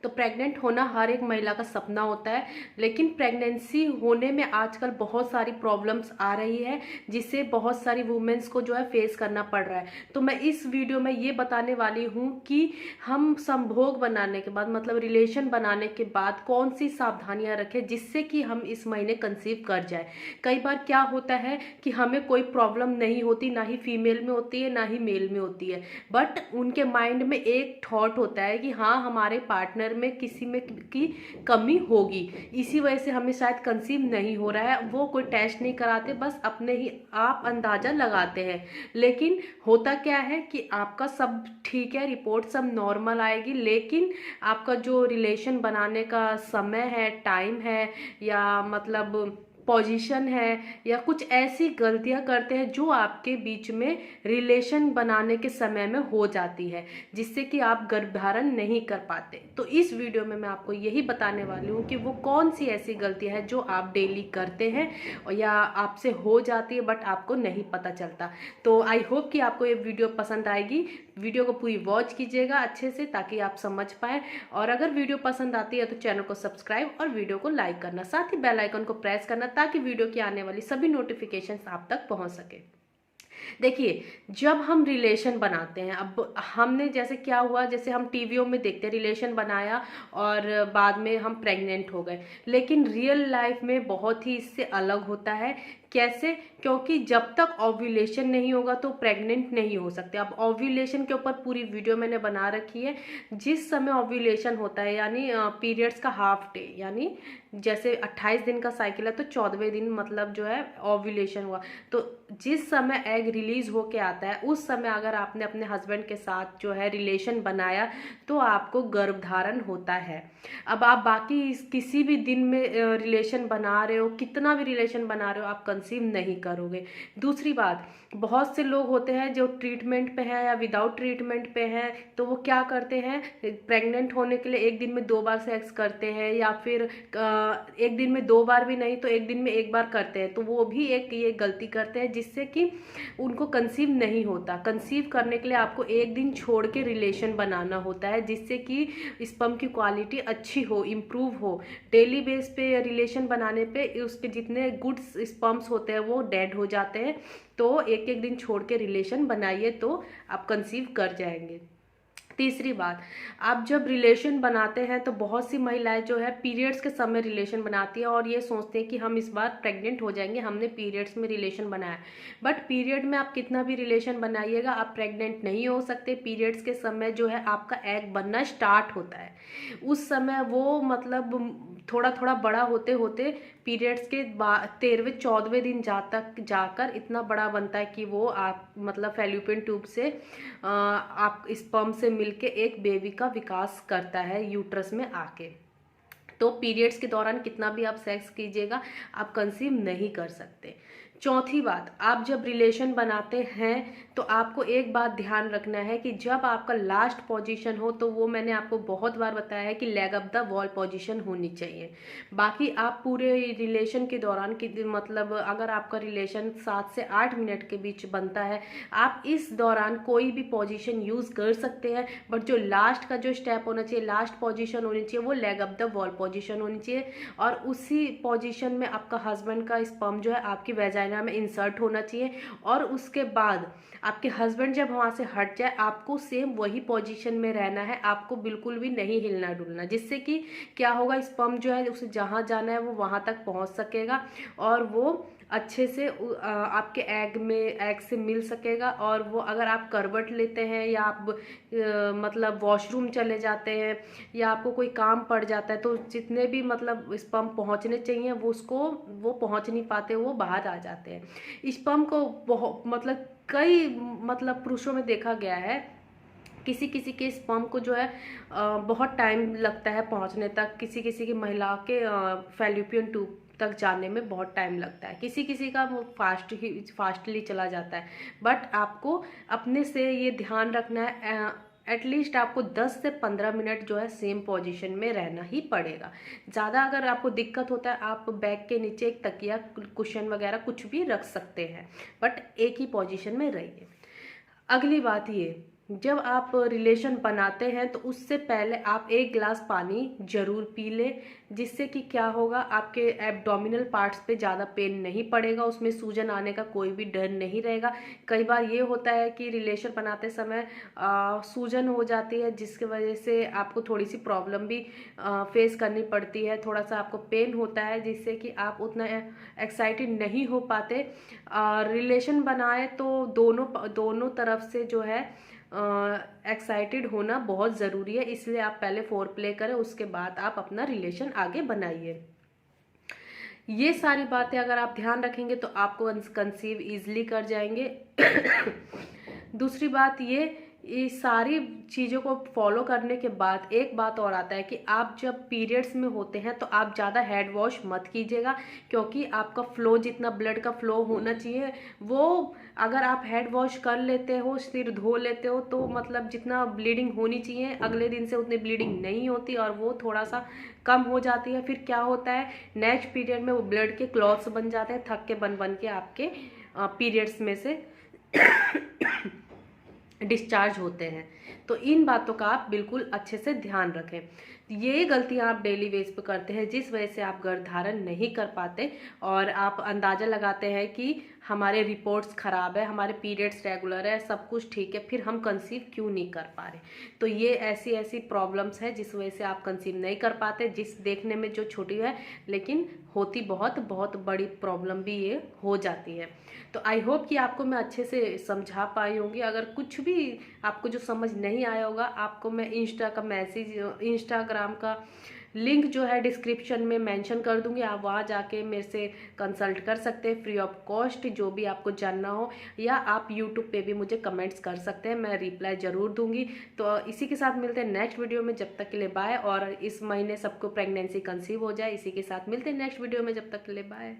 तो प्रेग्नेंट होना हर एक महिला का सपना होता है, लेकिन प्रेगनेंसी होने में आजकल बहुत सारी प्रॉब्लम्स आ रही है जिससे बहुत सारी वुमेन्स को जो है फेस करना पड़ रहा है। तो मैं इस वीडियो में ये बताने वाली हूँ कि हम संभोग बनाने के बाद मतलब रिलेशन बनाने के बाद कौन सी सावधानियां रखें जिससे कि हम इस महीने कंसीव कर जाए। कई बार क्या होता है कि हमें कोई प्रॉब्लम नहीं होती, ना ही फीमेल में होती है ना ही मेल में होती है, बट उनके माइंड में एक थॉट होता है कि हाँ हमारे पार्टनर में किसी में की कमी होगी, इसी वजह से हमें शायद कंसीव नहीं हो रहा है। वो कोई टेस्ट नहीं कराते, बस अपने ही आप अंदाजा लगाते हैं। लेकिन होता क्या है कि आपका सब ठीक है, रिपोर्ट सब नॉर्मल आएगी, लेकिन आपका जो रिलेशन बनाने का समय है, टाइम है, या मतलब पोजीशन है, या कुछ ऐसी गलतियां करते हैं जो आपके बीच में रिलेशन बनाने के समय में हो जाती है, जिससे कि आप गर्भधारण नहीं कर पाते। तो इस वीडियो में मैं आपको यही बताने वाली हूँ कि वो कौन सी ऐसी गलतियां हैं जो आप डेली करते हैं और या आपसे हो जाती है बट आपको नहीं पता चलता। तो आई होप कि आपको ये वीडियो पसंद आएगी। वीडियो को पूरी वॉच कीजिएगा अच्छे से ताकि आप समझ पाए, और अगर वीडियो पसंद आती है तो चैनल को सब्सक्राइब और वीडियो को लाइक करना, साथ ही बेल आइकन को प्रेस करना ताकि वीडियो की आने वाली सभी नोटिफिकेशंस आप तक पहुंच सके। देखिए, जब हम रिलेशन बनाते हैं, अब हमने जैसे क्या हुआ, जैसे हम टीवियों में देखते हैं रिलेशन बनाया और बाद में हम प्रेग्नेंट हो गए, लेकिन रियल लाइफ में बहुत ही इससे अलग होता है। कैसे? क्योंकि जब तक ओव्यूलेशन नहीं होगा तो प्रेग्नेंट नहीं हो सकते। अब ओव्यूलेशन के ऊपर पूरी वीडियो मैंने बना रखी है। जिस समय ओव्यूलेशन होता है यानी पीरियड्स का हाफ डे, यानी जैसे 28 दिन का साइकिल है तो 14वें दिन मतलब जो है ओव्यूलेशन हुआ, तो जिस समय एग रिलीज होके आता है उस समय अगर आपने अपने हस्बैंड के साथ जो है रिलेशन बनाया तो आपको गर्भधारण होता है। अब आप बाकी किसी भी दिन में रिलेशन बना रहे हो, कितना भी रिलेशन बना रहे हो, आप कंसीव नहीं करोगे। दूसरी बात, बहुत से लोग होते हैं जो ट्रीटमेंट पे हैं या विदाउट ट्रीटमेंट पे हैं, तो वो क्या करते हैं, प्रेग्नेंट होने के लिए एक दिन में 2 बार सेक्स करते हैं, या फिर एक दिन में 2 बार भी नहीं तो एक दिन में 1 बार करते हैं, तो वो भी एक ये गलती करते हैं जिससे कि उनको कंसीव नहीं होता। कंसीव करने के लिए आपको एक दिन छोड़ के रिलेशन बनाना होता है जिससे कि स्पर्म की क्वालिटी अच्छी हो, इम्प्रूव हो। डेली बेस पे रिलेशन बनाने पे उसके जितने गुड स्पर्म्स होते हैं वो डेड हो जाते हैं। तो एक एक दिन छोड़ के रिलेशन बनाइए तो आप कंसीव कर जाएंगे। तीसरी बात, आप जब रिलेशन बनाते हैं तो बहुत सी महिलाएं जो है पीरियड्स के समय रिलेशन बनाती है और ये सोचते हैं कि हम इस बार प्रेग्नेंट हो जाएंगे, हमने पीरियड्स में रिलेशन बनाया। बट पीरियड में आप कितना भी रिलेशन बनाइएगा आप प्रेग्नेंट नहीं हो सकते। पीरियड्स के समय जो है आपका एग बनना स्टार्ट होता है, उस समय वो मतलब थोड़ा थोड़ा बड़ा होते होते पीरियड्स के 13वें 14वें दिन तक जाकर इतना बड़ा बनता है कि वो आप मतलब फैल्यूपियन ट्यूब से आप स्पर्म से मिलके एक बेबी का विकास करता है यूट्रस में आके। तो पीरियड्स के दौरान कितना भी आप सेक्स कीजिएगा आप कंसीव नहीं कर सकते। चौथी बात, आप जब रिलेशन बनाते हैं तो आपको एक बात ध्यान रखना है कि जब आपका लास्ट पोजीशन हो तो वो मैंने आपको बहुत बार बताया है कि leg up the wall position होनी चाहिए। बाकी आप पूरे रिलेशन के दौरान मतलब अगर आपका रिलेशन 7 से 8 मिनट के बीच बनता है, आप इस दौरान कोई भी पोजीशन यूज कर सकते हैं, बट जो लास्ट का जो स्टेप होना चाहिए, लास्ट पोजीशन होनी चाहिए, वो leg up the wall position होनी चाहिए। और उसी पोजीशन में आपका हस्बैंड का स्पर्म जो है आपकी वेजाइना में इंसर्ट होना चाहिए, और उसके बाद आपके हस्बैंड जब वहां से हट जाए आपको सेम वही पोजीशन में रहना है, आपको बिल्कुल भी नहीं हिलना डुलना, जिससे कि क्या होगा, स्पर्म जो है उसे जहां जाना है वो वहां तक पहुंच सकेगा और वो अच्छे से आपके एग से मिल सकेगा। और वो अगर आप करवट लेते हैं या आप मतलब वॉशरूम चले जाते हैं या आपको कोई काम पड़ जाता है तो जितने भी मतलब स्पर्म पहुंचने चाहिए वो पहुंच नहीं पाते, वो बाहर आ जाते हैं। स्पर्म को बहुत मतलब कई मतलब पुरुषों में देखा गया है, किसी किसी के स्पर्म को जो है बहुत टाइम लगता है पहुंचने तक, किसी किसी की महिला के फैल्यूपियन ट्यूब तक जाने में बहुत टाइम लगता है, किसी किसी का वो फास्टली चला जाता है। बट आपको अपने से ये ध्यान रखना है, एटलीस्ट आपको 10 से 15 मिनट जो है सेम पोजीशन में रहना ही पड़ेगा। ज़्यादा अगर आपको दिक्कत होता है आप बैक के नीचे एक तकिया कुशन वगैरह कुछ भी रख सकते हैं, बट एक ही पोजीशन में रहिए। अगली बात ये जब आप रिलेशन बनाते हैं तो उससे पहले आप 1 गिलास पानी जरूर पी लें, जिससे कि क्या होगा, आपके एब्डोमिनल पार्ट्स पे ज़्यादा पेन नहीं पड़ेगा, उसमें सूजन आने का कोई भी डर नहीं रहेगा। कई बार ये होता है कि रिलेशन बनाते समय सूजन हो जाती है, जिसकी वजह से आपको थोड़ी सी प्रॉब्लम भी फेस करनी पड़ती है, थोड़ा सा आपको पेन होता है, जिससे कि आप उतना एक्साइटेड नहीं हो पाते। रिलेशन बनाए तो दोनों तरफ से जो है एक्साइटेड होना बहुत ज़रूरी है, इसलिए आप पहले फोर प्ले करें, उसके बाद आप अपना रिलेशन आगे बनाइए। ये सारी बातें अगर आप ध्यान रखेंगे तो आपको कंसीव इजीली कर जाएंगे। दूसरी बात ये सारी चीज़ों को फॉलो करने के बाद एक बात और आता है कि आप जब पीरियड्स में होते हैं तो आप ज़्यादा हेड वॉश मत कीजिएगा, क्योंकि आपका फ्लो, जितना ब्लड का फ्लो होना चाहिए वो, अगर आप हेड वॉश कर लेते हो, सिर धो लेते हो, तो मतलब जितना ब्लीडिंग होनी चाहिए अगले दिन से उतनी ब्लीडिंग नहीं होती और वो थोड़ा सा कम हो जाती है। फिर क्या होता है, नेक्स्ट पीरियड में वो ब्लड के क्लॉट्स बन जाते हैं, थक के बन के आपके पीरियड्स में से डिस्चार्ज होते हैं। तो इन बातों का आप बिल्कुल अच्छे से ध्यान रखें। ये गलतियां आप डेली बेस पे करते हैं, जिस वजह से आप गर्भ धारण नहीं कर पाते और आप अंदाजा लगाते हैं कि हमारे रिपोर्ट्स खराब है, हमारे पीरियड्स रेगुलर है, सब कुछ ठीक है, फिर हम कंसीव क्यों नहीं कर पा रहे। तो ये ऐसी प्रॉब्लम्स है जिस वजह से आप कंसीव नहीं कर पाते, जिस देखने में जो छोटी है लेकिन होती बहुत बड़ी प्रॉब्लम भी ये हो जाती है। तो आई होप कि आपको मैं अच्छे से समझा पाई होंगी। अगर कुछ भी आपको जो समझ नहीं आया होगा, आपको मैं इंस्टाग्राम का लिंक जो है डिस्क्रिप्शन में मेंशन कर दूंगी, आप वहाँ जाके मेरे से कंसल्ट कर सकते हैं फ्री ऑफ कॉस्ट, जो भी आपको जानना हो, या आप यूट्यूब पे भी मुझे कमेंट्स कर सकते हैं, मैं रिप्लाई ज़रूर दूंगी। तो इसी के साथ मिलते हैं नेक्स्ट वीडियो में, जब तक के लिए बाय। और इस महीने सबको प्रेगनेंसी कंसीव हो जाए, इसी के साथ मिलते हैं नेक्स्ट वीडियो में, जब तक के लिए बाय।